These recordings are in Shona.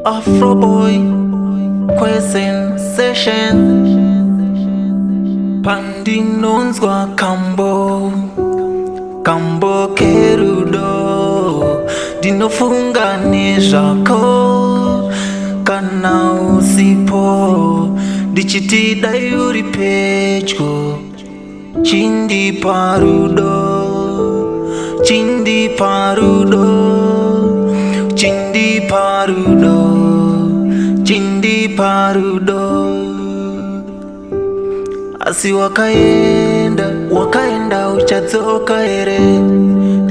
Afro boy, question session. Pandinonzwa kambo kerudo. Dinofunga nezvako kana usipo. Dichitida yuri pedyo. Chindi parudo. Chindi parudo. Chindi parudo. Chindi parudo. Asi wakaenda uchadzoka ere,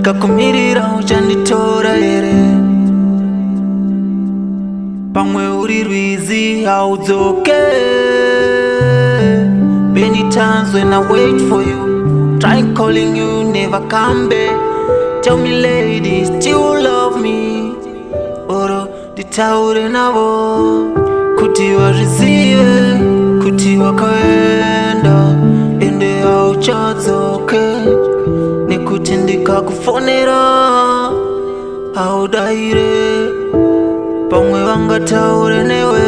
kakumirira uchanditora ere. Pamwe uri rwizi haudzoke. Many times when I wait for you, try calling you, never come back. Tell me lady, still love me. Oro ditaure navo, kuti warizive, kuti wakaenda, ende hauchadzoke. Nekuti ndikakufonera haudaire. Pamwe vangataure newe,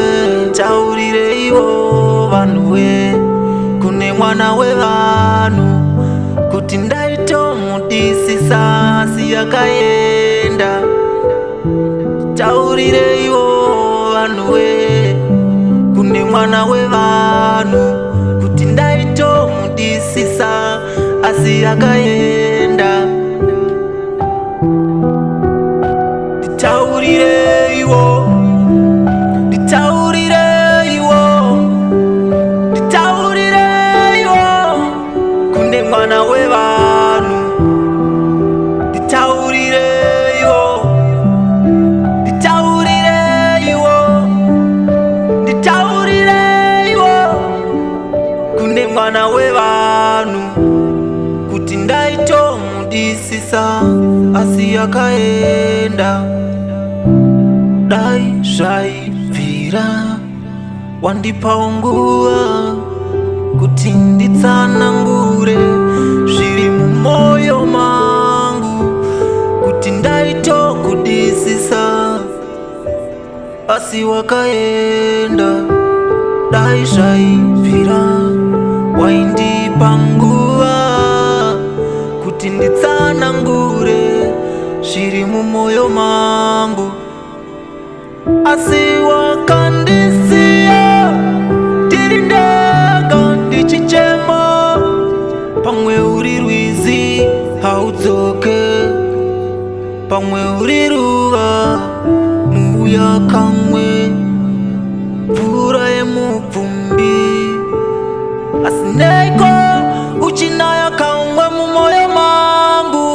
taurire ivo vanhuwe. Kune mwana wevanhu, kuti ndaitomudisisa asi yakaenda. Taurire ivo vanhuwe. Kune mwana wevanhu, kuti ndaitomudisisa asi yakaenda. Nditaurire ivo, nditaurire ivo, nditaurire ivo. Kune mwana wevanhu, nditaurire ivo, nditaurire ivo, nditaurire ivo. Kune mwana wevanhu, kuti ndaitomudisisa asi yakaenda. Dai zvaibvira wandipawo nguva kuti nditsanangure zviri mumwoyo mangu, kuti ndaitokudisisa asi wakaenda. Dai zvaibvira waindipa nguva kuti nditsanangure zviri mumwoyo mangu, asi wakandisiya ndiri ndega ndichichema. Pamwe uri rwizi haudzoke, pamwe uri ruva muuya kamwe, mvura yemubvumbi. Asi neiko uchinaya kamwe mumwoyo mangu.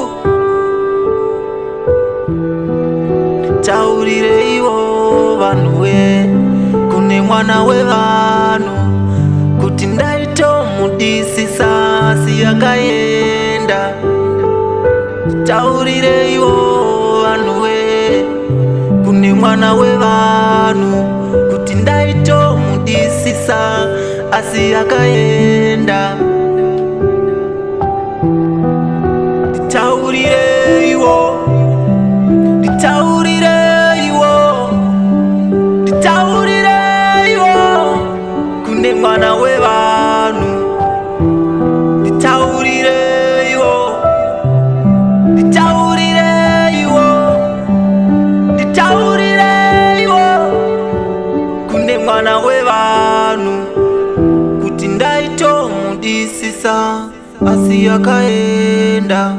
Taurire ivo vanhuwe, kune mwana wevanhu, kuti ndaitomudisisa asi yakaenda. Taurire ivo vanhuwe, kune mwana wevanhu, kuti ndaitomudisisa asi yakaenda. Nditaurire ivo, nditaurire ivo, nditaurire ivo. Kune mwana wevanhu, nditaurire ivo, nditaurire ivo, nditaurire ivo. Kune mwana wevanhu, kuti ndaitomudisisa asi yakaenda.